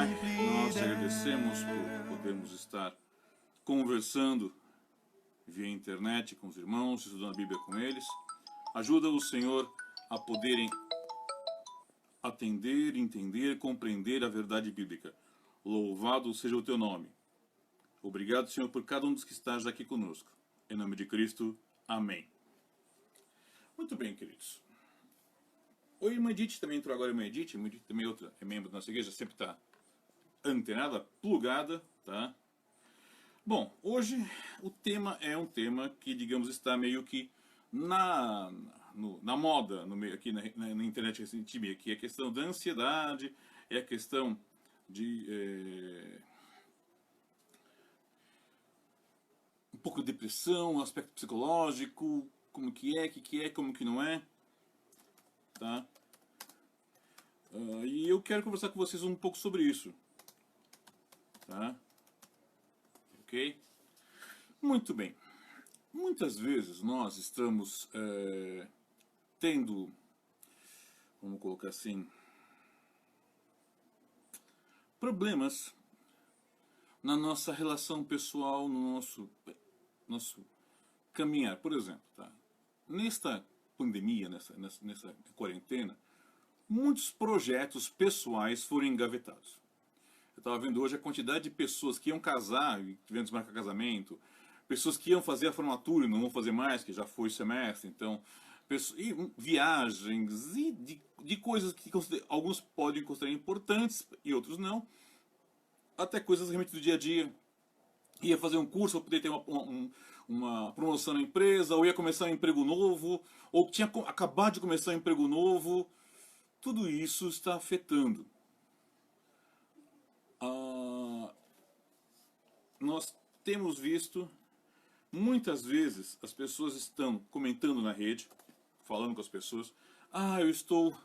Pai, nós te agradecemos por podermos estar conversando via internet com os irmãos, estudando a Bíblia com eles. Ajuda o Senhor a poderem atender, entender, compreender a verdade bíblica. Louvado seja o teu nome. Obrigado, Senhor, por cada um dos que estás aqui conosco. Em nome de Cristo, amém. Muito bem, queridos. O irmã Edith também entrou agora, irmã Edith também outra, é membro da nossa igreja, sempre está antenada, plugada, tá? Bom, hoje o tema é um tema que, digamos, está meio que na moda, aqui na internet recentemente, que é a questão da ansiedade, é a questão de um pouco de depressão, aspecto psicológico, como que é, como que não é, tá? E eu quero conversar com vocês um pouco sobre isso, tá? Ok? Muito bem. Muitas vezes nós estamos tendo, vamos colocar assim, problemas na nossa relação pessoal, no nosso caminhar. Por exemplo, tá? Nesta pandemia, nessa quarentena, muitos projetos pessoais foram engavetados. Eu estava vendo hoje a quantidade de pessoas que iam casar e tiveram que desmarcar casamento, pessoas que iam fazer a formatura e não vão fazer mais, que já foi semestre, então, viagens e de coisas que alguns podem considerar importantes e outros não, até coisas realmente do dia a dia. Ia fazer um curso para poder ter uma promoção na empresa, ou ia começar um emprego novo, ou tinha acabado de começar um emprego novo. Tudo isso está afetando. Nós temos visto, muitas vezes, as pessoas estão comentando na rede, falando com as pessoas, eu estou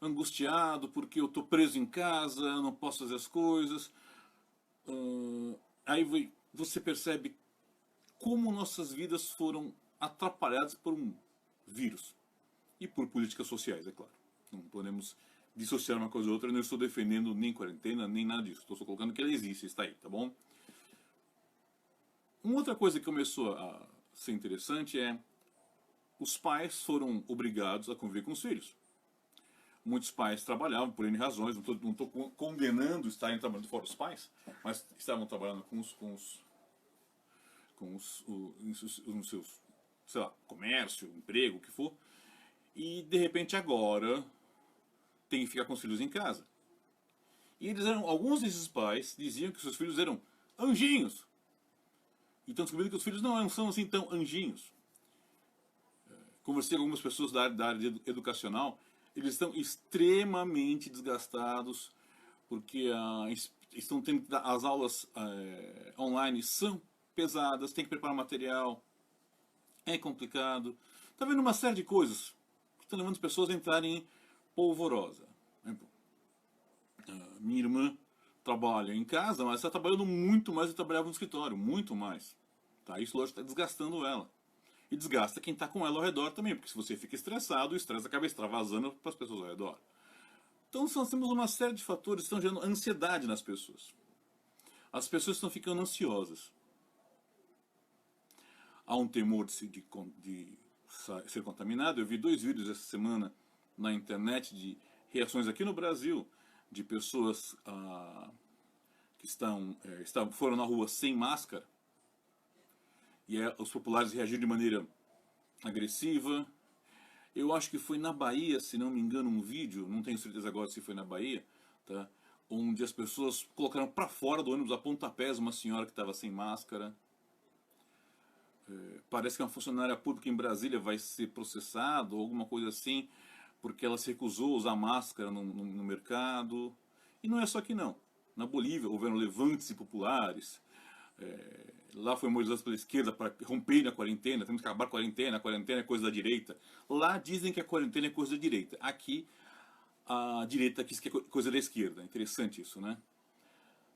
angustiado porque eu estou preso em casa, eu não posso fazer as coisas. Aí você percebe como nossas vidas foram atrapalhadas por um vírus. E por políticas sociais, é claro. Não podemos dissociar uma coisa da outra. Eu não estou defendendo nem quarentena, nem nada disso. Estou só colocando que ela existe, está aí, tá bom? Uma outra coisa que começou a ser interessante é os pais foram obrigados a conviver com os filhos. Muitos pais trabalhavam por N razões, não estou condenando estarem trabalhando fora os pais, mas estavam trabalhando nos seus, sei lá, comércio, emprego, o que for, e de repente agora tem que ficar com os filhos em casa. E alguns desses pais diziam que seus filhos eram anjinhos. E estão descobrindo que os filhos não são assim tão anjinhos. Conversei com algumas pessoas da área educacional, eles estão extremamente desgastados, porque estão tendo, as aulas online são pesadas, tem que preparar material, é complicado. Está vendo uma série de coisas que estão levando as pessoas a entrarem em polvorosa. Minha irmã trabalha em casa, mas está trabalhando muito mais do que trabalhava no escritório, muito mais. Tá? Isso, lógico, está desgastando ela. E desgasta quem está com ela ao redor também, porque se você fica estressado, o estresse acaba extravasando para as pessoas ao redor. Então nós temos uma série de fatores que estão gerando ansiedade nas pessoas. As pessoas estão ficando ansiosas. Há um temor de ser contaminado. Eu vi 2 vídeos essa semana na internet de reações aqui no Brasil de pessoas que foram na rua sem máscara, e os populares reagiram de maneira agressiva. Eu acho que foi na Bahia, se não me engano, um vídeo, não tenho certeza agora se foi na Bahia, tá? Onde as pessoas colocaram para fora do ônibus a pontapés uma senhora que estava sem máscara. Parece que uma funcionária pública em Brasília vai ser processada ou alguma coisa assim, porque ela se recusou a usar máscara no mercado. E não é só aqui não. Na Bolívia houveram levantes populares. Lá foi mobilizado pela esquerda para romper a quarentena, temos que acabar a quarentena é coisa da direita. Lá dizem que a quarentena é coisa da direita. Aqui a direita quis que é coisa da esquerda. Interessante isso, né?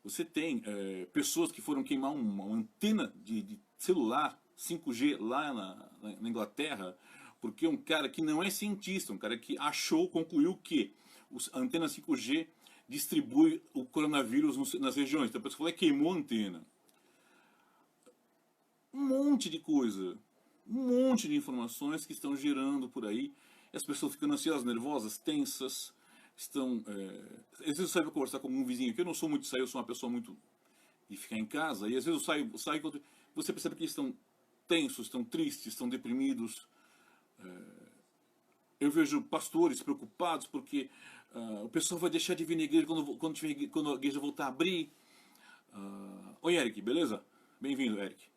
Você tem pessoas que foram queimar uma antena de celular 5G lá na Inglaterra, porque um cara que não é cientista, um cara que concluiu que a antena 5G distribui o coronavírus nas regiões. Então a pessoa queimou a antena. Um monte de coisa, um monte de informações que estão girando por aí. E as pessoas ficando ansiosas, nervosas, tensas. Estão. Às vezes eu saio para conversar com um vizinho aqui. Eu não sou muito de sair, eu sou uma pessoa muito de ficar em casa. E às vezes eu saio você percebe que eles estão tensos, estão tristes, estão deprimidos. Eu vejo pastores preocupados porque o pessoal vai deixar de vir na igreja quando a igreja voltar a abrir. Oi, Eric, beleza? Bem-vindo, Eric.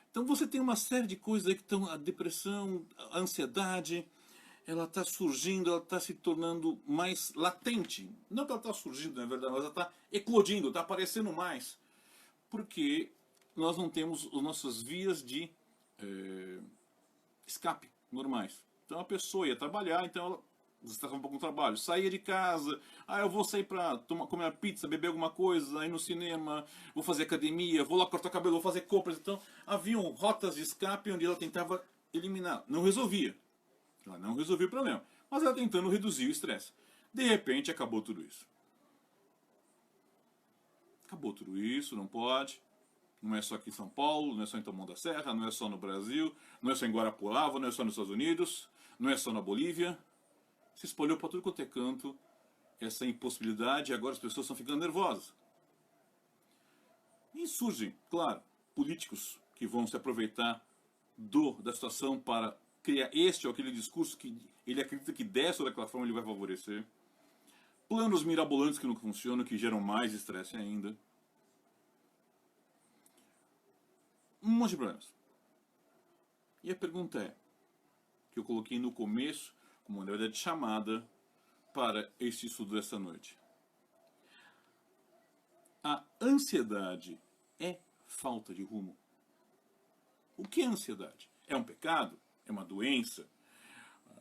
Então você tem uma série de coisas aí que estão, a depressão, a ansiedade, ela está surgindo, ela está se tornando mais latente. Não que ela está surgindo, na verdade, mas ela está eclodindo, está aparecendo mais. Porque nós não temos as nossas vias de escape normais. Então a pessoa ia trabalhar, então ela estava um pouco no trabalho, saía de casa, eu vou sair para comer uma pizza, beber alguma coisa, ir no cinema, vou fazer academia, vou lá cortar o cabelo, vou fazer compras. Então haviam rotas de escape onde ela tentava eliminar. Não resolvia. Ela não resolvia o problema, mas ela tentando reduzir o estresse. De repente acabou tudo isso. Acabou tudo isso, não pode. Não é só aqui em São Paulo, não é só em Taboão da Serra, não é só no Brasil, não é só em Guarapuava, não é só nos Estados Unidos, não é só na Bolívia. Se espalhou para tudo quanto é canto essa impossibilidade e agora as pessoas estão ficando nervosas. E surgem, claro, políticos que vão se aproveitar da situação para criar este ou aquele discurso que ele acredita que dessa ou daquela forma ele vai favorecer. Planos mirabolantes que não funcionam, que geram mais estresse ainda. Um monte de problemas. E a pergunta é, que eu coloquei no começo, como uma verdade chamada para este estudo desta noite. A ansiedade é falta de rumo? O que é ansiedade? É um pecado? É uma doença?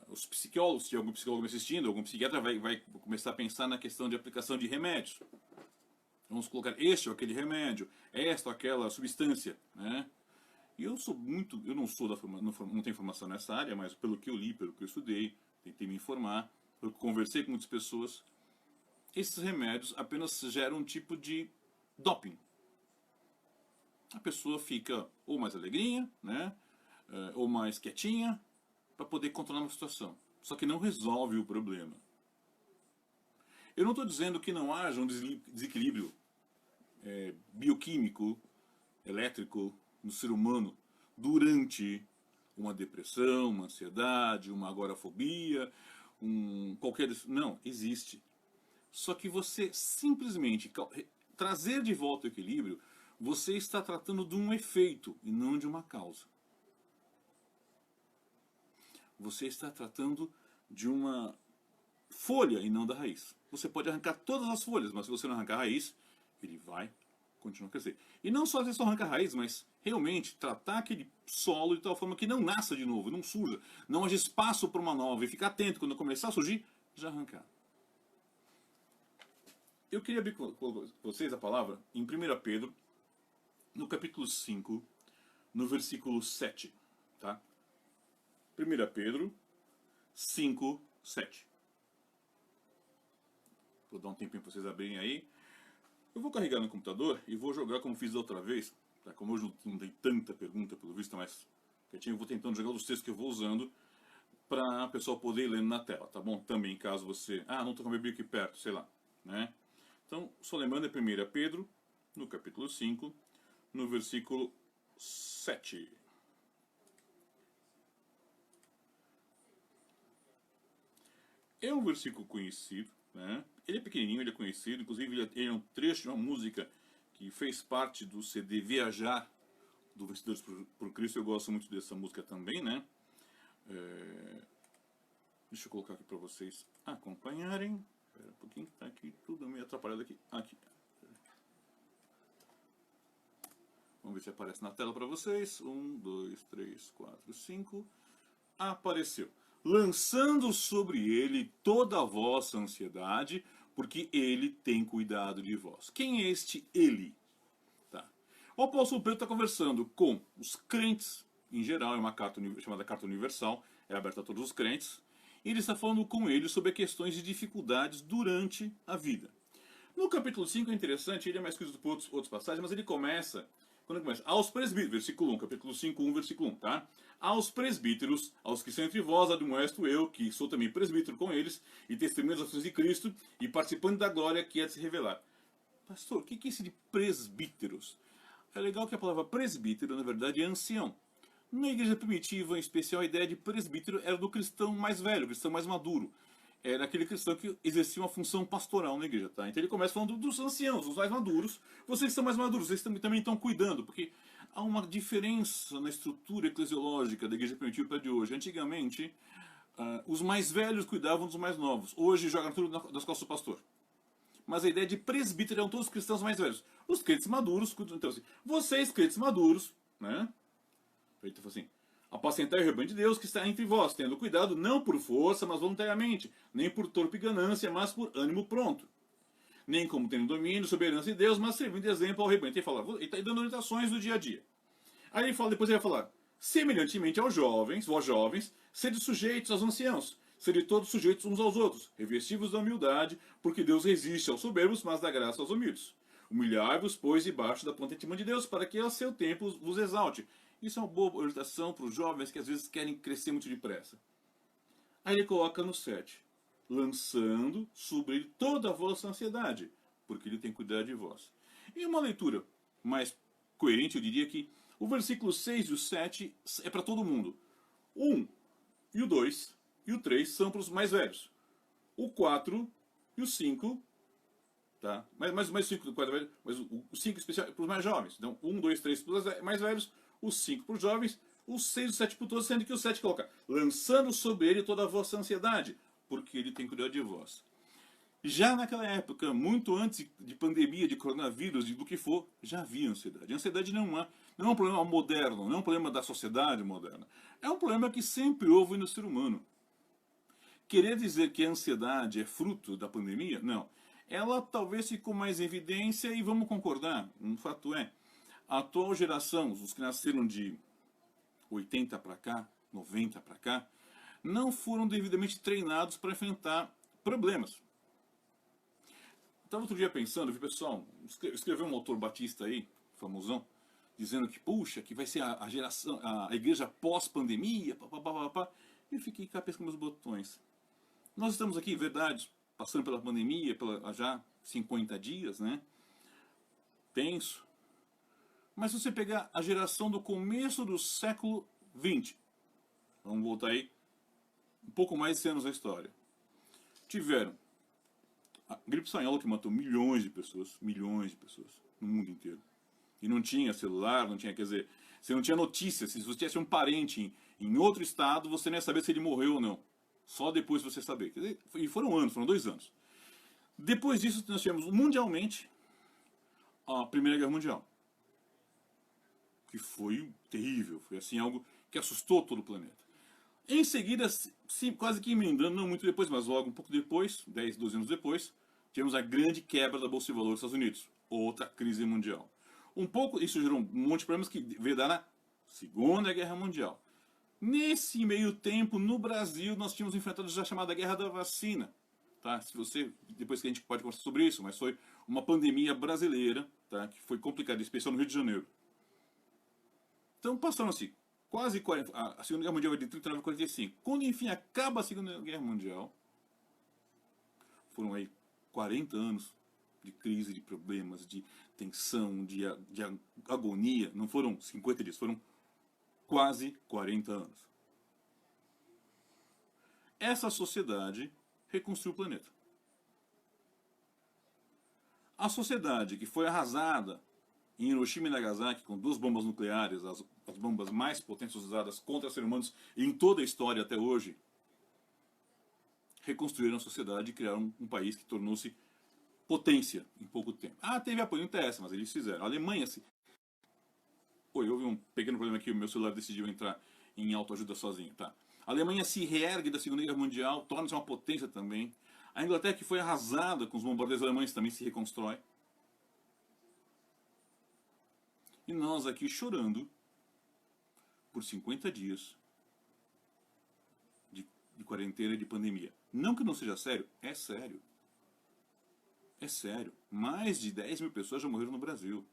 Os psicólogos, se algum psicólogo me assistindo, algum psiquiatra vai começar a pensar na questão de aplicação de remédios. Vamos colocar este ou aquele remédio, esta ou aquela substância, né? E eu não sou não tenho formação nessa área, mas pelo que eu li, pelo que eu estudei, tentei me informar, eu conversei com muitas pessoas, esses remédios apenas geram um tipo de doping. A pessoa fica ou mais alegrinha, né? Ou mais quietinha, para poder controlar uma situação. Só que não resolve o problema. Eu não estou dizendo que não haja um desequilíbrio bioquímico, elétrico, no ser humano durante uma depressão, uma ansiedade, uma agorafobia, qualquer... Não, existe. Só que você simplesmente trazer de volta o equilíbrio, você está tratando de um efeito e não de uma causa. Você está tratando de uma folha e não da raiz. Você pode arrancar todas as folhas, mas se você não arrancar a raiz, ele vai continuar a crescer. E não só só arrancar a raiz, mas realmente tratar aquele solo de tal forma que não nasça de novo, não surja, não haja espaço para uma nova, e ficar atento quando começar a surgir, já arrancar. Eu queria abrir com vocês a palavra em 1 Pedro, no capítulo 5, no versículo 7. Tá? 1 Pedro 5, 7. Vou dar um tempinho para vocês abrirem aí. Eu vou carregar no computador e vou jogar como fiz da outra vez. Tá? Como hoje não tem tanta pergunta, pelo visto, mas quietinho, eu vou tentando jogar os textos que eu vou usando para a pessoa poder ir lendo na tela, tá bom? Também, caso você... não estou com a Bíblia aqui perto, sei lá. Né? Então, só lembrando, é 1 Pedro, no capítulo 5, no versículo 7. É um versículo conhecido, né? Ele é pequenininho, ele é conhecido, inclusive ele é um trecho de uma música que fez parte do CD Viajar, do Vencedores por Cristo. Eu gosto muito dessa música também, né? Deixa eu colocar aqui para vocês acompanharem. Espera um pouquinho, que tá aqui tudo meio atrapalhado aqui. Aqui. Vamos ver se aparece na tela para vocês. 1, 2, 3, 4, 5. Apareceu. Lançando sobre ele toda a vossa ansiedade, porque ele tem cuidado de vós. Quem é este ele? Tá. O apóstolo Pedro está conversando com os crentes, em geral, é uma carta chamada Carta Universal, é aberta a todos os crentes, e ele está falando com eles sobre questões de dificuldades durante a vida. No capítulo 5 é interessante, ele é mais escrito por outras passagens, mas ele começa, quando ele começa, aos presbíteros, versículo 1, capítulo 5, 1, versículo 1, tá? Aos presbíteros, aos que são entre vós, admoesto eu, que sou também presbítero com eles, e testemunho das ações de Cristo, e participante da glória que é de se revelar. Pastor, o que é isso de presbíteros? É legal que a palavra presbítero, na verdade, é ancião. Na igreja primitiva, em especial, a ideia de presbítero era do cristão mais velho, cristão mais maduro. Era aquele cristão que exercia uma função pastoral na igreja, tá? Então ele começa falando dos anciãos, dos mais maduros. Vocês que são mais maduros, vocês também estão cuidando, porque há uma diferença na estrutura eclesiológica da igreja primitiva para a de hoje. Antigamente, os mais velhos cuidavam dos mais novos. Hoje jogam tudo nas costas do pastor. Mas a ideia de presbítero eram todos os cristãos mais velhos. Os crentes maduros cuidam. Então, assim, vocês, crentes maduros, né? Então, assim, apacentai o rebanho de Deus que está entre vós, tendo cuidado não por força, mas voluntariamente, nem por torpe ganância, mas por ânimo pronto. Nem como tendo domínio sobre a herança de Deus, mas servindo de exemplo ao rebanho. Ele está dando orientações do dia a dia. Aí depois ele vai falar, semelhantemente aos jovens, vós jovens, sede sujeitos aos anciãos, sede todos sujeitos uns aos outros, revestivos da humildade, porque Deus resiste aos soberbos, mas dá graça aos humildes. Humilhai-vos, pois, debaixo da potente mão de Deus, para que a seu tempo vos exalte. Isso é uma boa orientação para os jovens que às vezes querem crescer muito depressa. Aí ele coloca no 7, lançando sobre ele toda a vossa ansiedade, porque ele tem cuidado de vós. E uma leitura mais coerente, eu diria que o versículo 6 e o 7 é para todo mundo. O 1 e o 2 e o 3 são para os mais velhos. O 4 e o 5, tá? Mais 5 mas o 5 especial é para os mais jovens. Então, 1, 2, 3 para os mais velhos, o 5 para os jovens, o 6 e o 7 para todos, sendo que o 7 coloca, lançando sobre ele toda a vossa ansiedade, porque ele tem cuidado de vós. Já naquela época, muito antes de pandemia, de coronavírus, do que for, já havia ansiedade. A ansiedade não é um problema moderno, não é um problema da sociedade moderna. É um problema que sempre houve no ser humano. Querer dizer que a ansiedade é fruto da pandemia? Não. Ela talvez ficou mais em evidência e vamos concordar, um fato é, a atual geração, os que nasceram de 80 para cá, 90 para cá, não foram devidamente treinados para enfrentar problemas. Estava outro dia pensando, vi pessoal, escreveu um autor batista aí, famosão, dizendo que, puxa, que vai ser a geração, a igreja pós-pandemia, papapá, e eu fiquei com a cabeça com meus botões. Nós estamos aqui, verdade, passando pela pandemia, há já 50 dias, né? Tenso. Mas se você pegar a geração do começo do século XX, vamos voltar aí um pouco mais de 100 anos da história, tiveram a gripe espanhola que matou milhões de pessoas no mundo inteiro. E não tinha celular, não tinha, quer dizer, você não tinha notícia. Se você tivesse um parente em outro estado, você não ia saber se ele morreu ou não. Só depois você saber. Quer dizer, e foram 2 anos. Depois disso, nós tivemos mundialmente a Primeira Guerra Mundial. Que foi terrível, foi assim algo que assustou todo o planeta. Em seguida, sim, quase que emendando, não muito depois, mas logo um pouco depois, 10, 12 anos depois, tivemos a grande quebra da Bolsa de Valores dos Estados Unidos, outra crise mundial. Um pouco, isso gerou um monte de problemas que veio dar na Segunda Guerra Mundial. Nesse meio tempo, no Brasil, nós tínhamos enfrentado já a chamada Guerra da Vacina. Tá? Se você, depois que a gente pode conversar sobre isso, mas foi uma pandemia brasileira, tá? Que foi complicada, especialmente no Rio de Janeiro. Então passaram-se quase 40, a Segunda Guerra Mundial é de 39 a 45. Quando enfim acaba a Segunda Guerra Mundial, foram aí 40 anos de crise, de problemas, de tensão, de agonia. Não foram 50 dias, foram quase 40 anos. Essa sociedade reconstruiu o planeta. A sociedade que foi arrasada em Hiroshima e Nagasaki com 2 bombas nucleares, as bombas mais potentes usadas contra seres humanos em toda a história até hoje, reconstruíram a sociedade e criaram um país que tornou-se potência em pouco tempo. Teve apoio no TS, mas eles fizeram. A Alemanha se... houve um pequeno problema aqui, o meu celular decidiu entrar em autoajuda sozinho, tá? A Alemanha se reergue da Segunda Guerra Mundial, torna-se uma potência também. A Inglaterra, que foi arrasada com os bombardeios alemães, também se reconstrói. E nós aqui chorando por 50 dias de quarentena e de pandemia. Não que não seja sério, é sério. É sério. Mais de 10 mil pessoas já morreram no Brasil.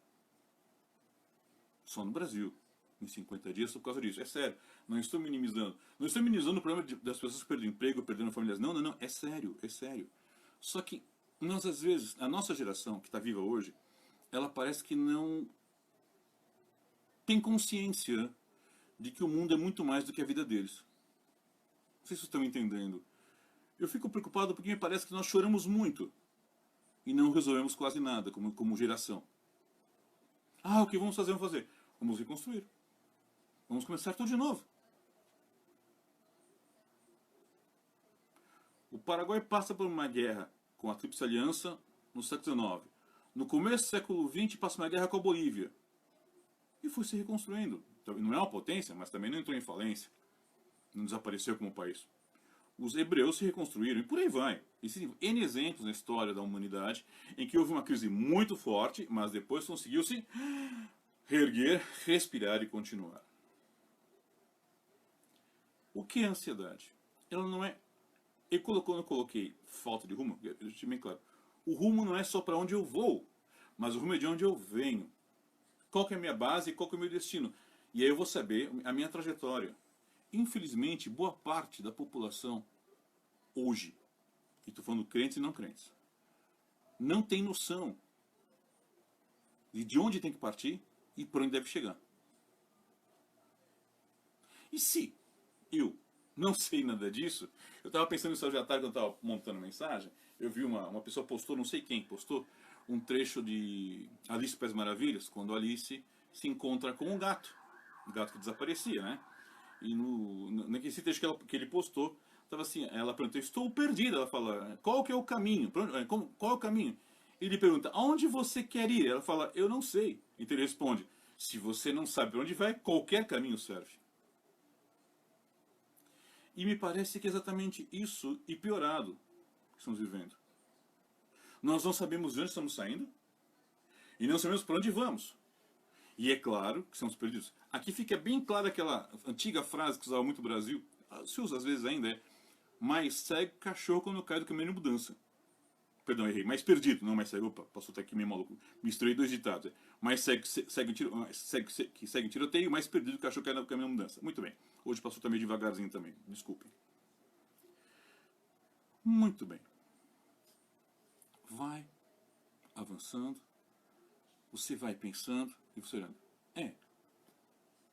Só no Brasil. Em 50 dias por causa disso. É sério. Não estou minimizando. Não estou minimizando o problema das pessoas perdendo emprego, perdendo famílias. Não, não, não. É sério. É sério. Só que nós, às vezes, a nossa geração, que está viva hoje, ela parece que não tem consciência de que o mundo é muito mais do que a vida deles. Não sei se vocês estão entendendo. Eu fico preocupado porque me parece que nós choramos muito e não resolvemos quase nada como geração. Ah, o que vamos fazer? Vamos fazer. Vamos reconstruir. Vamos começar tudo de novo. O Paraguai passa por uma guerra com a Tríplice Aliança no século XIX. No começo do século XX passa uma guerra com a Bolívia. E foi se reconstruindo. Não é uma potência, mas também não entrou em falência. Não desapareceu como país. Os hebreus se reconstruíram e por aí vai. Existem N exemplos na história da humanidade em que houve uma crise muito forte, mas depois conseguiu se reerguer, respirar e continuar. O que é ansiedade? Ela não é... Quando eu coloquei falta de rumo, eu deixei bem claro. O rumo não é só para onde eu vou, mas o rumo é de onde eu venho. Qual que é a minha base e qual que é o meu destino. E aí eu vou saber a minha trajetória. Infelizmente, boa parte da população hoje, e estou falando crentes e não crentes, não tem noção de onde tem que partir e por onde deve chegar. E se eu não sei nada disso, eu estava pensando nisso hoje à tarde quando eu estava montando a mensagem, eu vi uma pessoa postou, não sei quem postou, um trecho de Alice no País das Maravilhas, quando Alice se encontra com um gato que desaparecia, né? E nesse trecho que ele postou, estava assim, ela perguntou, estou perdida, ela fala, qual que é o caminho? Qual é o caminho? Ele pergunta, aonde você quer ir? Ela fala, eu não sei. Então ele responde, se você não sabe para onde vai, qualquer caminho serve. E me parece que é exatamente isso e piorado que estamos vivendo. Nós não sabemos de onde estamos saindo e não sabemos para onde vamos. E é claro que estamos perdidos. Aqui fica bem clara aquela antiga frase que usava muito no Brasil, se usa às vezes ainda, é mais cego cachorro quando cai do caminho de mudança. Perdão, errei. Mais perdido, não mais cego. Opa, passou até aqui meio maluco. Misturei dois ditados. Mais cego que segue tiroteio, mais perdido que cachorro cai no caminho de mudança. Muito bem. Hoje passou também devagarzinho também. Desculpem. Muito bem. Vai avançando. Você vai pensando e você olhando.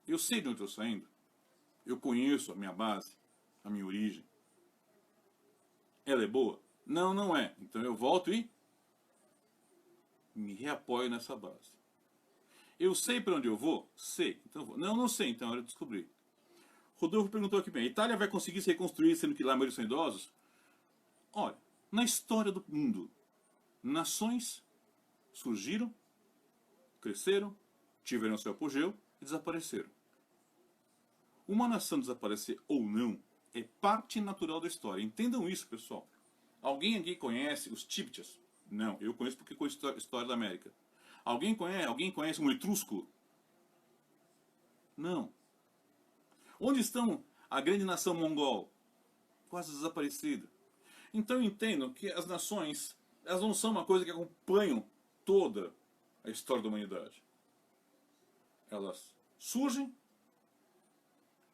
Eu sei de onde estou saindo. Eu conheço a minha base, a minha origem. Ela é boa? Não, não é. Então eu volto e me reapoio nessa base. Eu sei para onde eu vou? Sei. Então eu vou. Não, não sei. Então é hora de descobrir. Rodolfo perguntou aqui bem. A Itália vai conseguir se reconstruir sendo que lá a maioria são idosos? Olha, na história do mundo, nações surgiram, cresceram, tiveram seu apogeu e desapareceram. Uma nação desaparecer ou não é parte natural da história. Entendam isso, pessoal. Alguém aqui conhece os Chibchas? Não, eu conheço porque conheço a história da América. Alguém conhece um etrúsculo? Não. Onde estão a grande nação mongol? Quase desaparecida. Então entendam que as nações, elas não são uma coisa que acompanham toda a história da humanidade. Elas surgem,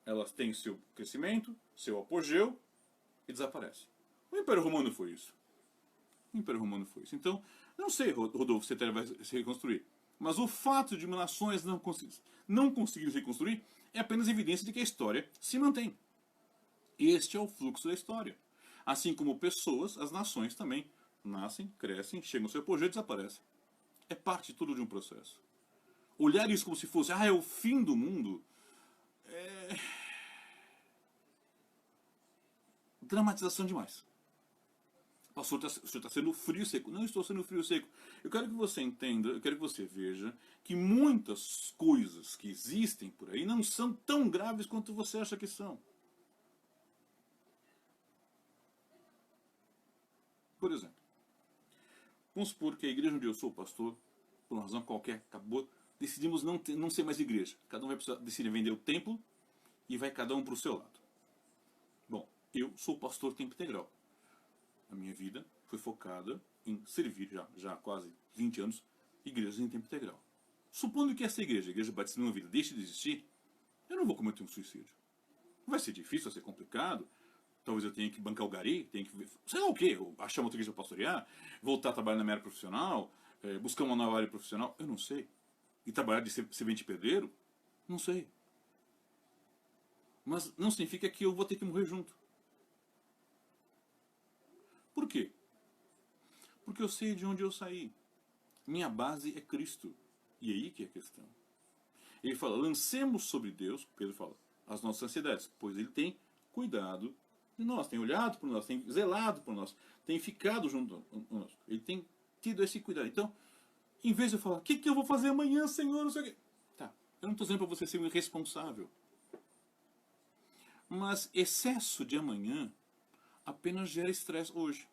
elas têm seu crescimento, seu apogeu e desaparecem. O Império Romano foi isso. O Império Romano foi isso. Então, não sei, Rodolfo, se a Terra vai se reconstruir. Mas o fato de nações não conseguirem se reconstruir é apenas evidência de que a história se mantém. Este é o fluxo da história. Assim como pessoas, as nações também nascem, crescem, chegam ao seu apogeu e desaparecem. É parte tudo de um processo. Olhar isso como se fosse, é o fim do mundo, é dramatização demais. Pastor, o senhor está sendo frio e seco. Não estou sendo frio e seco. Eu quero que você entenda, eu quero que você veja que muitas coisas que existem por aí não são tão graves quanto você acha que são. Por exemplo, vamos supor que a igreja onde eu sou pastor, por uma razão qualquer, acabou, decidimos não ser mais igreja. Cada um vai decidir vender o templo e vai cada um para o seu lado. Bom, eu sou pastor tempo integral. A minha vida foi focada em servir, já há quase 20 anos, igrejas em tempo integral. Supondo que essa igreja, a Igreja Batista Nova Vida, deixe de existir, eu não vou cometer um suicídio. Vai ser difícil, vai ser complicado. Talvez eu tenha que bancar o gari, tenha que, sei lá o quê, achar uma outra igreja para pastorear, voltar a trabalhar na minha área profissional, buscar uma nova área profissional, eu não sei. E trabalhar de servente pedreiro, não sei. Mas não significa que eu vou ter que morrer junto. Por quê? Porque eu sei de onde eu saí. Minha base é Cristo. E é aí que é a questão. Ele fala, lancemos sobre Deus, Pedro fala, as nossas ansiedades, pois ele tem cuidado de nós, tem olhado por nós, tem zelado por nós, tem ficado junto conosco. Ele tem tido esse cuidado. Então, em vez de eu falar, o que eu vou fazer amanhã, Senhor, não sei o quê. Tá, eu não estou dizendo para você ser um irresponsável. Mas excesso de amanhã apenas gera estresse hoje.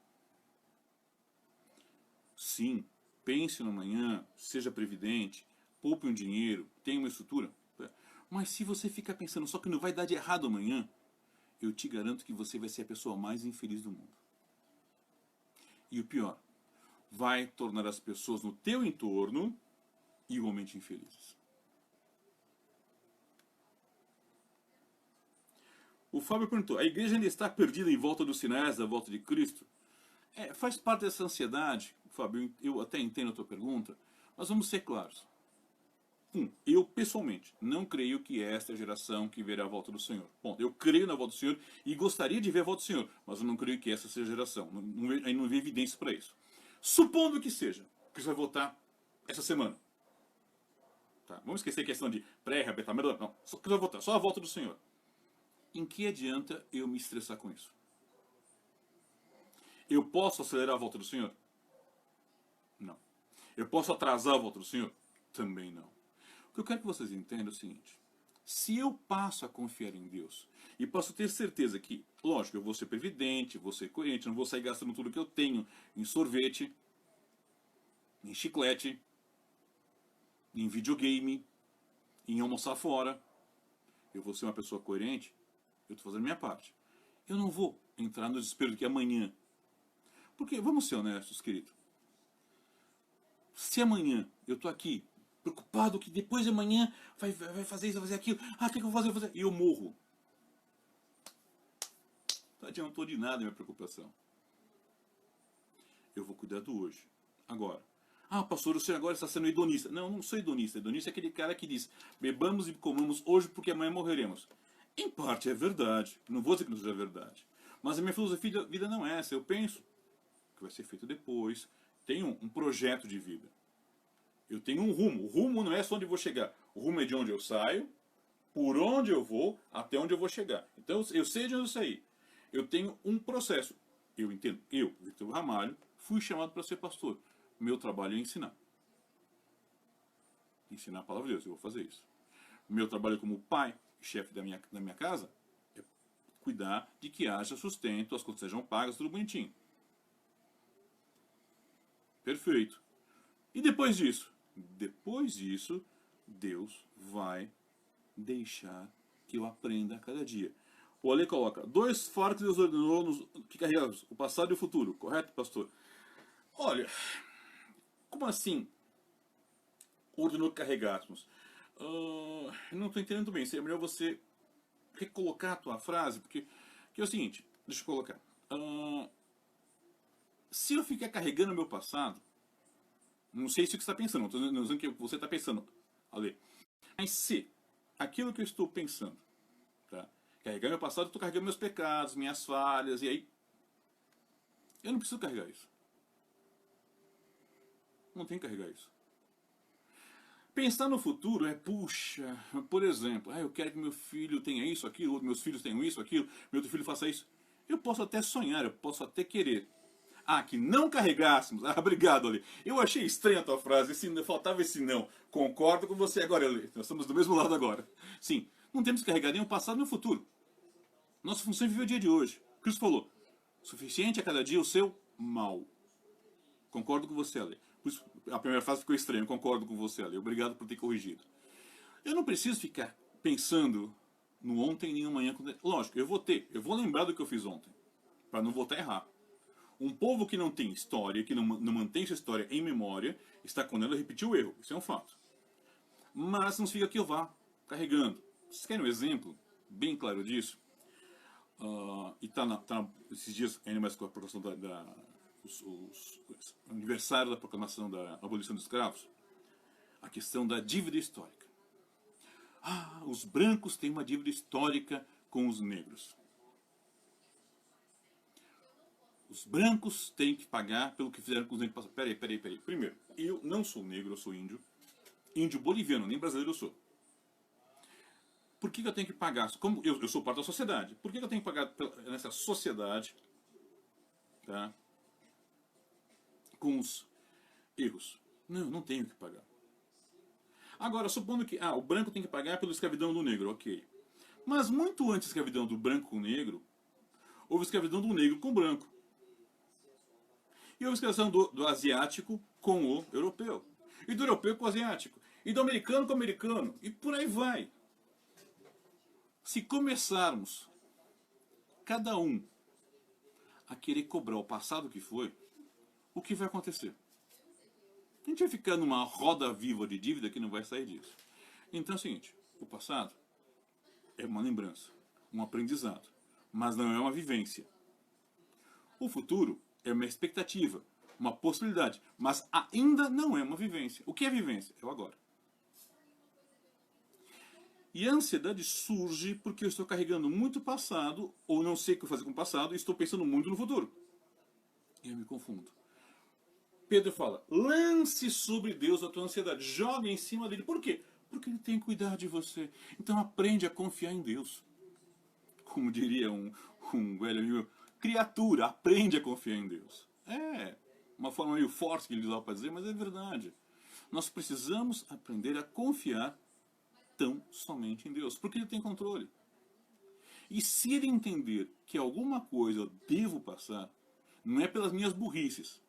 Sim, pense no amanhã, seja previdente, poupe um dinheiro, tenha uma estrutura. Mas se você ficar pensando só que não vai dar de errado amanhã, eu te garanto que você vai ser a pessoa mais infeliz do mundo. E o pior, vai tornar as pessoas no teu entorno igualmente infelizes. O Fábio perguntou, a igreja ainda está perdida em volta dos sinais da volta de Cristo? Faz parte dessa ansiedade, Fábio, eu até entendo a tua pergunta, mas vamos ser claros. Eu pessoalmente não creio que esta é a geração que verá a volta do Senhor. Bom, eu creio na volta do Senhor e gostaria de ver a volta do Senhor, mas eu não creio que essa seja a geração. Não vi evidência para isso. Supondo que seja, que você vai voltar essa semana. Tá, vamos esquecer a questão de pré-reabertamento. Não, só que vai voltar, só a volta do Senhor. Em que adianta eu me estressar com isso? Eu posso acelerar a volta do Senhor? Não. Eu posso atrasar a volta do Senhor? Também não. O que eu quero que vocês entendam é o seguinte. Se eu passo a confiar em Deus e posso ter certeza que, lógico, eu vou ser previdente, vou ser coerente, não vou sair gastando tudo que eu tenho em sorvete, em chiclete, em videogame, em almoçar fora, eu vou ser uma pessoa coerente, eu estou fazendo a minha parte. Eu não vou entrar no desespero de que amanhã. Porque, vamos ser honestos, querido. Se amanhã eu estou aqui, preocupado que depois de amanhã vai fazer isso, vai fazer aquilo. Ah, o que eu vou fazer? Vou fazer? E eu morro. Não adiantou de nada a minha preocupação. Eu vou cuidar do hoje. Agora. Ah, pastor, o senhor agora está sendo hedonista. Não, eu não sou hedonista. Hedonista é aquele cara que diz, bebamos e comamos hoje porque amanhã morreremos. Em parte é verdade. Não vou dizer que não seja verdade. Mas a minha filosofia de vida não é essa. Eu penso que vai ser feito depois. Tenho um projeto de vida. Eu tenho um rumo. O rumo não é só onde eu vou chegar. O rumo é de onde eu saio, por onde eu vou, até onde eu vou chegar. Então eu sei de onde eu saí. Eu tenho um processo. Eu entendo. Eu, Victor Ramalho, fui chamado para ser pastor. Meu trabalho é ensinar. Ensinar a palavra de Deus. Eu vou fazer isso. Meu trabalho como pai, chefe da minha casa, é cuidar de que haja sustento, as contas sejam pagas, tudo bonitinho. Perfeito. E depois disso? Depois disso, Deus vai deixar que eu aprenda a cada dia. O Ale coloca, 2 fardos Deus ordenou que carregamos, o passado e o futuro. Correto, pastor? Olha, como assim ordenou que carregássemos? Não estou entendendo bem. Seria melhor você recolocar a tua frase, porque que é o seguinte, deixa eu colocar. Se eu ficar carregando o meu passado, não sei se o que você está pensando, não estou dizendo que você está pensando, Ale. Mas se aquilo que eu estou pensando, tá? Carregar meu passado, eu estou carregando meus pecados, minhas falhas, e aí eu não preciso carregar isso. Não tem que carregar isso. Pensar no futuro puxa, por exemplo, eu quero que meu filho tenha isso, aquilo, meus filhos tenham isso, aquilo, meu outro filho faça isso. Eu posso até sonhar, eu posso até querer. Que não carregássemos. Obrigado, Ale. Eu achei estranha a tua frase, faltava esse não. Concordo com você agora, Ale. Nós estamos do mesmo lado agora. Sim, não temos que carregar nem o passado nem o futuro. Nossa função é viver o dia de hoje. Cristo falou, suficiente a cada dia o seu mal. Concordo com você, Ale. Por isso, a primeira frase ficou estranha, eu concordo com você, Ale. Obrigado por ter corrigido. Eu não preciso ficar pensando no ontem nem no amanhã. Lógico, eu vou lembrar do que eu fiz ontem, para não voltar a errar. Um povo que não tem história, que não mantém sua história em memória, está condenado a repetir o erro. Isso é um fato. Mas não significa que eu vá carregando. Vocês querem um exemplo bem claro disso? E tá esses dias, ainda mais com a proclamação os aniversário da proclamação da abolição dos escravos, a questão da dívida histórica. Os brancos têm uma dívida histórica com os negros. Os brancos têm que pagar pelo que fizeram com os negros. Peraí. Primeiro, eu não sou negro, eu sou índio. Índio boliviano, nem brasileiro eu sou. Por que eu tenho que pagar? Como eu sou parte da sociedade. Por que eu tenho que pagar nessa sociedade, tá, com os erros? Não tenho que pagar. Agora, supondo que o branco tem que pagar pela escravidão do negro, ok. Mas muito antes da escravidão do branco com o negro, houve escravidão do negro com o branco. E houve escravidão do asiático com o europeu. E do europeu com o asiático. E do americano com o americano. E por aí vai. Se começarmos, cada um, a querer cobrar o passado que foi, o que vai acontecer? A gente vai ficar numa roda viva de dívida que não vai sair disso. Então é o seguinte, o passado é uma lembrança, um aprendizado, mas não é uma vivência. O futuro é uma expectativa, uma possibilidade, mas ainda não é uma vivência. O que é vivência? É o agora. E a ansiedade surge porque eu estou carregando muito passado, ou não sei o que fazer com o passado, e estou pensando muito no futuro. E eu me confundo. Pedro fala, lance sobre Deus a tua ansiedade, joga em cima dele. Por quê? Porque ele tem que cuidar de você. Então aprende a confiar em Deus. Como diria um velho amigo, criatura, aprende a confiar em Deus. É uma forma meio forte que ele usava para dizer, mas é verdade. Nós precisamos aprender a confiar tão somente em Deus, porque Ele tem controle. E se Ele entender que alguma coisa eu devo passar, não é pelas minhas burrices.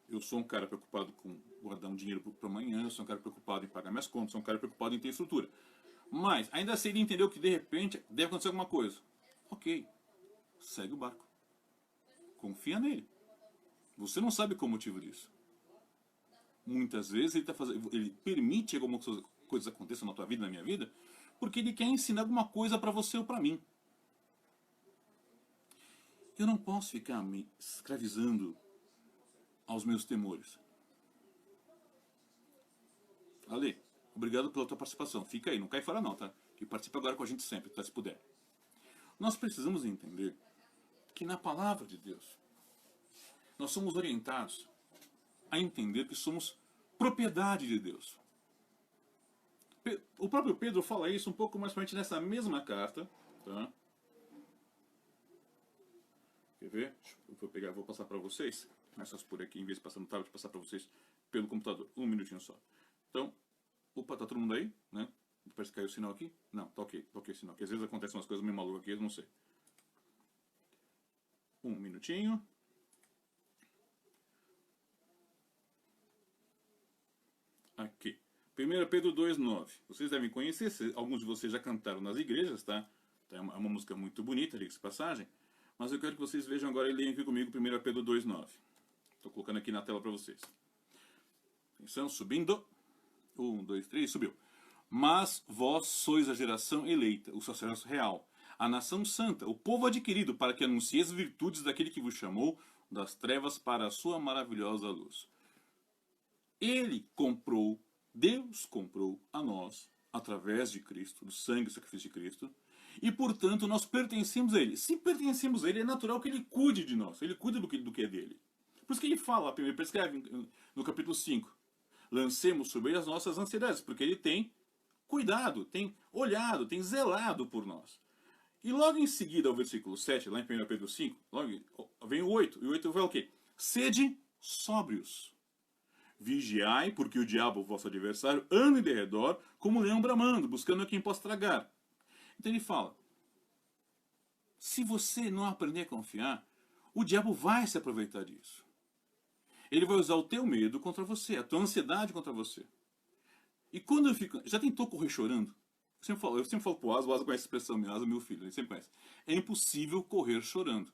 Eu sou um cara preocupado com guardar um dinheiro para amanhã, eu sou um cara preocupado em pagar minhas contas, sou um cara preocupado em ter estrutura. Mas, ainda assim, ele entendeu que de repente deve acontecer alguma coisa. Ok, segue o barco. Confia nele. Você não sabe qual é o motivo disso. Muitas vezes ele permite que algumas coisas aconteçam na tua vida, na minha vida, porque ele quer ensinar alguma coisa para você ou para mim. Eu não posso ficar me escravizando aos meus temores. Ale, obrigado pela tua participação. Fica aí, não cai fora não, tá? E participa agora com a gente sempre, tá? Se puder. Nós precisamos entender que na palavra de Deus, nós somos orientados a entender que somos propriedade de Deus. O próprio Pedro fala isso um pouco mais pra frente nessa mesma carta, tá? Quer ver? Vou passar para vocês. Começa por aqui, em vez de passar no tablet, passar para vocês pelo computador. Um minutinho só. Então, opa, tá todo mundo aí, né? Parece que caiu o sinal aqui. Não, tá ok o sinal. Porque às vezes acontecem umas coisas meio malucas aqui, eu não sei. Um minutinho. Aqui. 1 Pedro 2,9. Vocês devem conhecer, alguns de vocês já cantaram nas igrejas, tá? É uma música muito bonita, diga-se de passagem. Mas eu quero que vocês vejam agora e leiam aqui comigo 1 Pedro 2,9. Estou colocando aqui na tela para vocês. Atenção, subindo. 1, 2, 3, subiu. Mas vós sois a geração eleita, o sacerdócio real, a nação santa, o povo adquirido, para que anuncieis as virtudes daquele que vos chamou das trevas para a sua maravilhosa luz. Ele comprou, Deus comprou a nós, através de Cristo, do sangue e sacrifício de Cristo, e portanto nós pertencemos a Ele. Se pertencemos a Ele, é natural que Ele cuide de nós, Ele cuida do que é dele. Por isso que Ele fala, ele prescreve no capítulo 5, lancemos sobre Ele as nossas ansiedades, porque Ele tem cuidado, tem olhado, tem zelado por nós. E logo em seguida, ao versículo 7, lá em 1 Pedro 5, logo vem o 8, e o 8 vai o quê? Sede sóbrios. Vigiai, porque o diabo, o vosso adversário, anda em derredor como um leão bramando, buscando a quem possa tragar. Então ele fala, se você não aprender a confiar, o diabo vai se aproveitar disso. Ele vai usar o teu medo contra você, a tua ansiedade contra você. E quando eu fico... Já tentou correr chorando? Eu sempre falo pro Asa, o Asa conhece a expressão, Asa, meu filho, ele sempre conhece. É impossível correr chorando.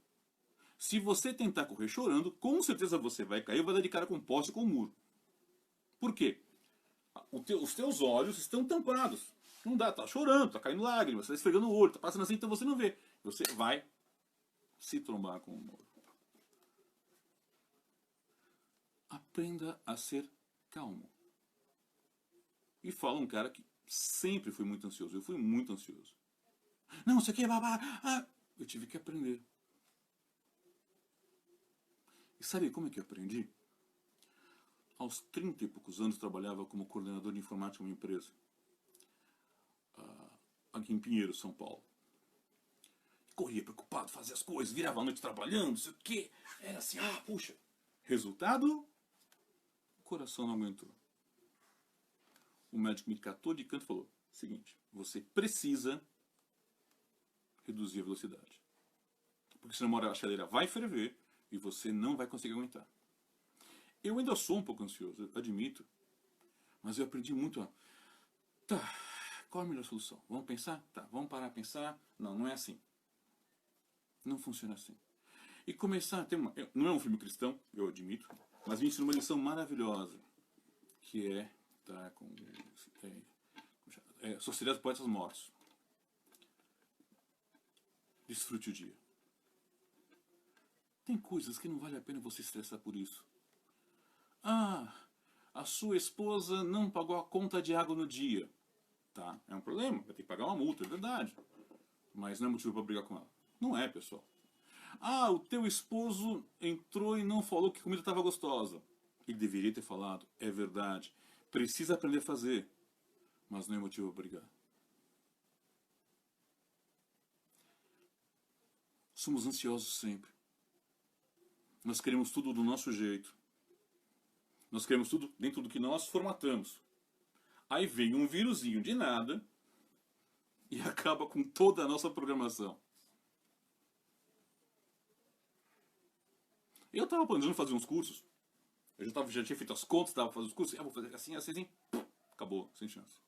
Se você tentar correr chorando, com certeza você vai cair e vai dar de cara com o poste com o muro. Por quê? Os teus olhos estão tampados. Não dá, tá chorando, tá caindo lágrimas, tá esfregando o olho, tá passando assim, então você não vê. Você vai se trombar com o muro. Aprenda a ser calmo. E fala um cara que sempre foi muito ansioso. Eu fui muito ansioso. Não, isso aqui é babá. Eu tive que aprender. E sabe como é que eu aprendi? Aos 30 e poucos anos trabalhava como coordenador de informática em uma empresa. Aqui em Pinheiro, São Paulo. Corria preocupado, fazia as coisas, virava a noite trabalhando, não sei o quê. Era assim, puxa. Resultado? O coração não aguentou. O médico me catou de canto e falou: seguinte, você precisa reduzir a velocidade. Porque senão a chaleira vai ferver e você não vai conseguir aguentar. Eu ainda sou um pouco ansioso, admito. Mas eu aprendi muito a... Tá, qual a melhor solução? Vamos pensar? Tá, vamos parar a pensar? Não, não é assim. Não funciona assim. E começar a ter uma... Não é um filme cristão, eu admito, mas me ensinou uma lição maravilhosa. Que é... Tá, com... Sociedade dos Poetas Mortos. Desfrute o dia. Tem coisas que não vale a pena você estressar por isso. A sua esposa não pagou a conta de água no dia. Tá, é um problema, vai ter que pagar uma multa, é verdade. Mas não é motivo para brigar com ela. Não é, pessoal. O teu esposo entrou e não falou que a comida estava gostosa. Ele deveria ter falado, é verdade. Precisa aprender a fazer. Mas não é motivo para brigar. Somos ansiosos sempre. Nós queremos tudo do nosso jeito. Nós queremos tudo dentro do que nós formatamos. Aí vem um vírusinho de nada e acaba com toda a nossa programação. Eu estava planejando fazer uns cursos. Eu já tinha feito as contas, estava fazendo os cursos. Vou fazer assim, assim. Acabou, sem chance.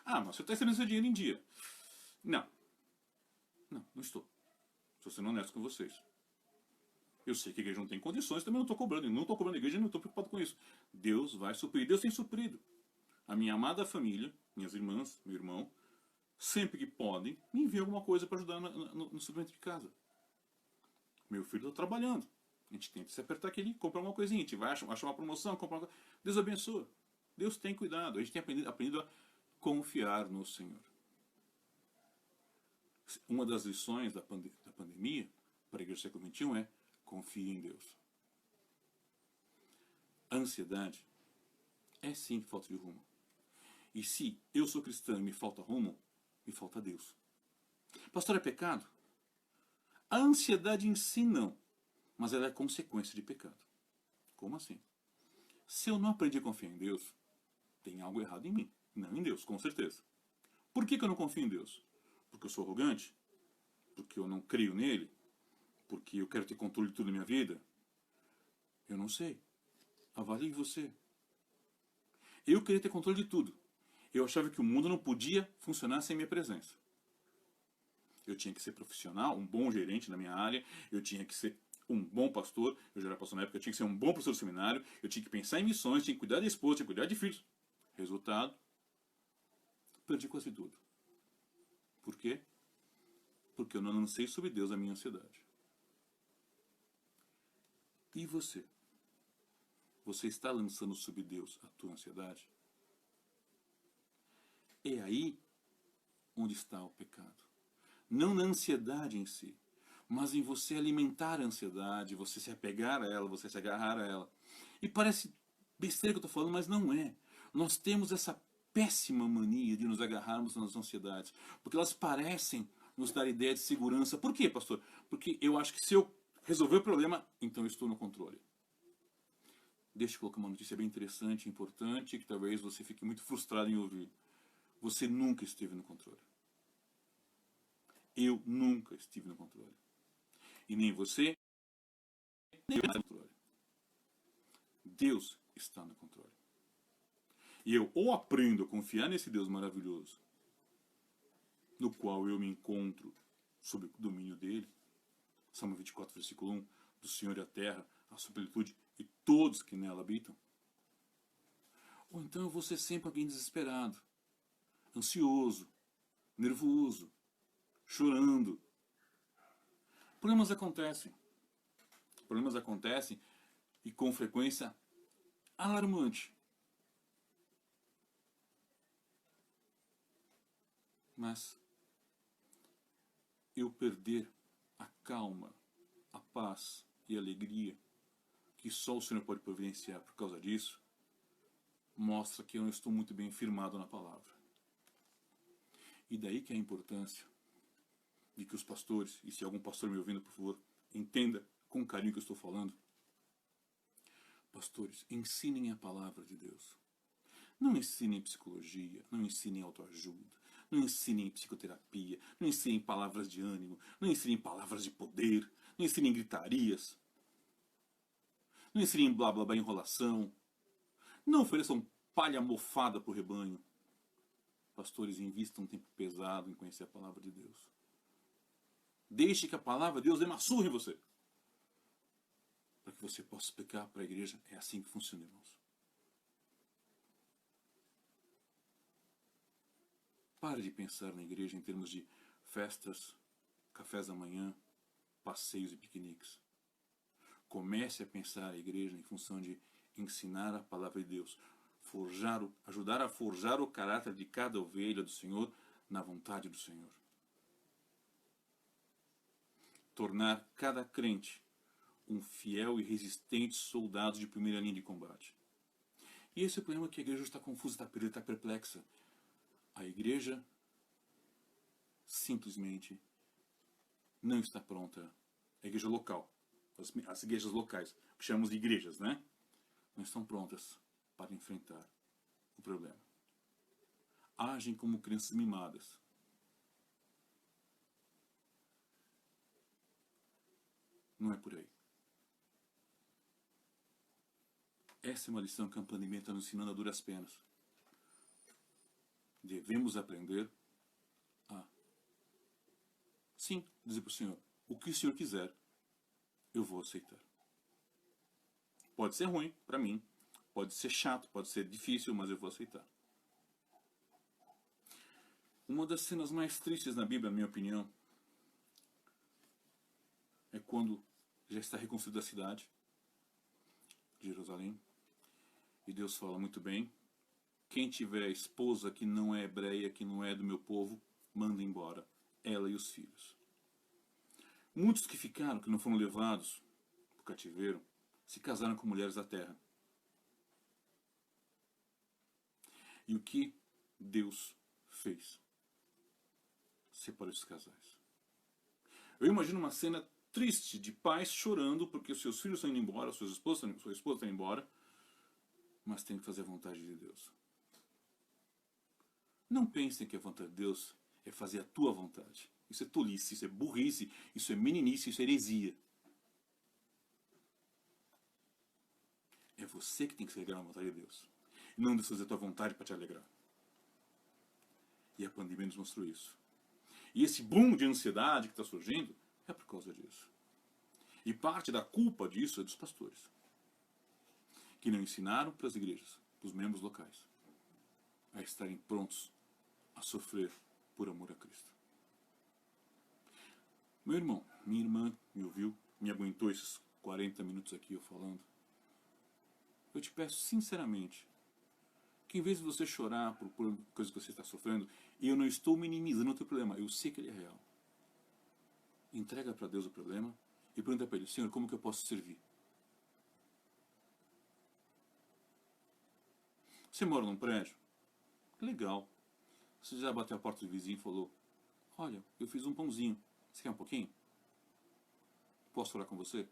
Mas você está recebendo seu dinheiro em dia. Não, não estou. Estou sendo honesto com vocês. Eu sei que a igreja não tem condições, também não estou cobrando. Não estou cobrando a igreja, não estou preocupado com isso. Deus vai suprir. Deus tem suprido. A minha amada família, minhas irmãs, meu irmão, sempre que podem, me enviam alguma coisa para ajudar no suprimento de casa. Meu filho está trabalhando. A gente tenta se apertar aqui e comprar uma coisinha. A gente vai achar uma promoção, comprar uma coisa. Deus abençoa. Deus tem cuidado. A gente tem aprendido a confiar no Senhor. Uma das lições da pandemia para a igreja do século XXI é: confie em Deus. A ansiedade é sim falta de rumo. E se eu sou cristão e me falta rumo, me falta Deus. Pastor, é pecado? A ansiedade em si não, mas ela é consequência de pecado. Como assim? Se eu não aprendi a confiar em Deus, tem algo errado em mim, não em Deus, com certeza. Por que eu não confio em Deus? Porque eu sou arrogante? Porque eu não creio nele? Porque eu quero ter controle de tudo na minha vida? Eu não sei. Avalie você. Eu queria ter controle de tudo. Eu achava que o mundo não podia funcionar sem minha presença. Eu tinha que ser profissional, um bom gerente na minha área, eu tinha que ser um bom pastor, eu já era pastor na época, eu tinha que ser um bom professor de seminário, eu tinha que pensar em missões, tinha que cuidar da esposa, tinha que cuidar de filhos. Resultado, perdi quase tudo. Por quê? Porque eu não lancei sobre Deus a minha ansiedade. E você? Você está lançando sobre Deus a tua ansiedade? É aí onde está o pecado. Não na ansiedade em si, mas em você alimentar a ansiedade, você se apegar a ela, você se agarrar a ela. E parece besteira que eu estou falando, mas não é. Nós temos essa péssima mania de nos agarrarmos nas ansiedades, porque elas parecem nos dar ideia de segurança. Por quê, pastor? Porque eu acho que se eu resolver o problema, então eu estou no controle. Deixa eu colocar uma notícia bem interessante, importante, que talvez você fique muito frustrado em ouvir. Você nunca esteve no controle. Eu nunca estive no controle. E nem você, nem eu no controle. Deus está no controle. E eu ou aprendo a confiar nesse Deus maravilhoso, no qual eu me encontro sob o domínio dele. Salmo 24, versículo 1, do Senhor e a terra, a sua plenitude e todos que nela habitam. Ou então eu vou ser sempre alguém desesperado, ansioso, nervoso, chorando. Problemas acontecem. Problemas acontecem e com frequência alarmante. Mas eu perder a calma, a paz e a alegria que só o Senhor pode providenciar por causa disso, mostra que eu não estou muito bem firmado na palavra. E daí que é a importância de que os pastores, e se algum pastor me ouvindo, por favor, entenda com carinho o que eu estou falando. Pastores, ensinem a palavra de Deus. Não ensinem psicologia, não ensinem autoajuda, não ensinem psicoterapia, não ensinem palavras de ânimo, não ensinem palavras de poder, não ensinem gritarias, não ensinem blá blá blá enrolação, não ofereçam palha mofada para o rebanho. Pastores, invistam um tempo pesado em conhecer a palavra de Deus. Deixe que a palavra de Deus dê uma surra em você, para que você possa explicar para a igreja. É assim que funciona, irmãos. Pare de pensar na igreja em termos de festas, cafés da manhã, passeios e piqueniques. Comece a pensar a igreja em função de ensinar a palavra de Deus, ajudar a forjar o caráter de cada ovelha do Senhor na vontade do Senhor. Tornar cada crente um fiel e resistente soldado de primeira linha de combate. E esse é o problema, que a igreja está confusa, está perdida, está perplexa. A igreja simplesmente não está pronta. A igreja local, as igrejas locais, que chamamos de igrejas, né? Não estão prontas para enfrentar o problema. Agem como crianças mimadas. Não é por aí. Essa é uma lição que a pandemia está nos ensinando a duras penas. Devemos aprender a, sim, dizer para o Senhor: o que o Senhor quiser, eu vou aceitar. Pode ser ruim para mim, pode ser chato, pode ser difícil, mas eu vou aceitar. Uma das cenas mais tristes na Bíblia, na minha opinião, é quando já está reconstruída a cidade de Jerusalém, e Deus fala: muito bem, quem tiver esposa que não é hebreia, que não é do meu povo, manda embora, ela e os filhos. Muitos que ficaram, que não foram levados para o cativeiro, se casaram com mulheres da terra. E o que Deus fez? Separou esses casais. Eu imagino uma cena triste de pais chorando porque os seus filhos estão indo embora, sua esposa está indo embora, mas tem que fazer a vontade de Deus. Não pensem que a vontade de Deus é fazer a tua vontade. Isso é tolice, isso é burrice, isso é meninice, isso é heresia. É você que tem que se alegrar na vontade de Deus. E não Deus fazer a tua vontade para te alegrar. E a pandemia nos mostrou isso. E esse boom de ansiedade que está surgindo é por causa disso. E parte da culpa disso é dos pastores, que não ensinaram para as igrejas, para os membros locais, a estarem prontos a sofrer por amor a Cristo. Meu irmão, minha irmã me ouviu, me aguentou esses 40 minutos aqui eu falando. Eu te peço sinceramente que, em vez de você chorar por coisas que você está sofrendo, e eu não estou minimizando o teu problema, eu sei que ele é real. Entrega para Deus o problema e pergunta para Ele: Senhor, como que eu posso servir? Você mora num prédio? Legal. Você já bateu a porta do vizinho e falou: olha, eu fiz um pãozinho, você quer um pouquinho? Posso orar com você?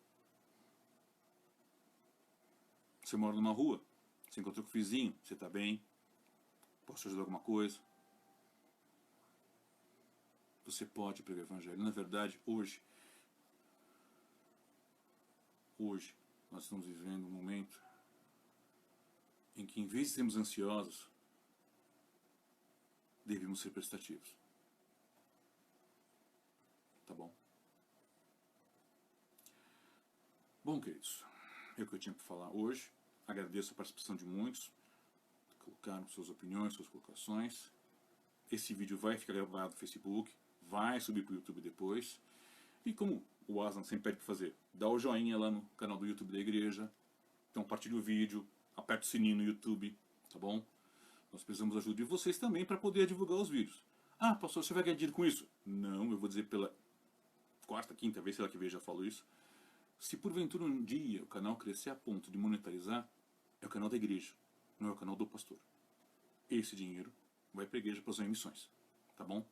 Você mora numa rua? Você encontrou com o vizinho? Você está bem? Posso te ajudar alguma coisa? Você pode pregar o evangelho. Na verdade, hoje nós estamos vivendo um momento em que, em vez de sermos ansiosos, devemos ser prestativos. tá bom? Bom, queridos, é o que eu tinha para falar hoje. Agradeço a participação de muitos, que colocaram suas opiniões, suas colocações. Esse vídeo vai ficar gravado no Facebook, vai subir para o YouTube depois. E como o Aslan sempre pede para fazer, dá o joinha lá no canal do YouTube da igreja, compartilha o vídeo, aperta o sininho no YouTube, tá bom? Nós precisamos da ajuda de vocês também para poder divulgar os vídeos. Ah, pastor, você vai ganhar dinheiro com isso? Não, eu vou dizer pela quarta, quinta vez, sei lá que vez já falo isso. Se porventura um dia o canal crescer a ponto de monetarizar, é o canal da igreja, não é o canal do pastor. Esse dinheiro vai para a igreja para usar em missões, tá bom?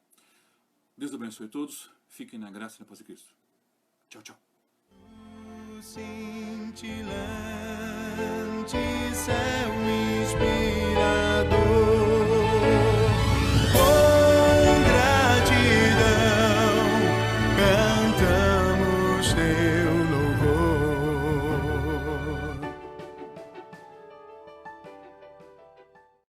Deus abençoe a todos, fiquem na graça e na paz de Cristo. Tchau, tchau. Cintilante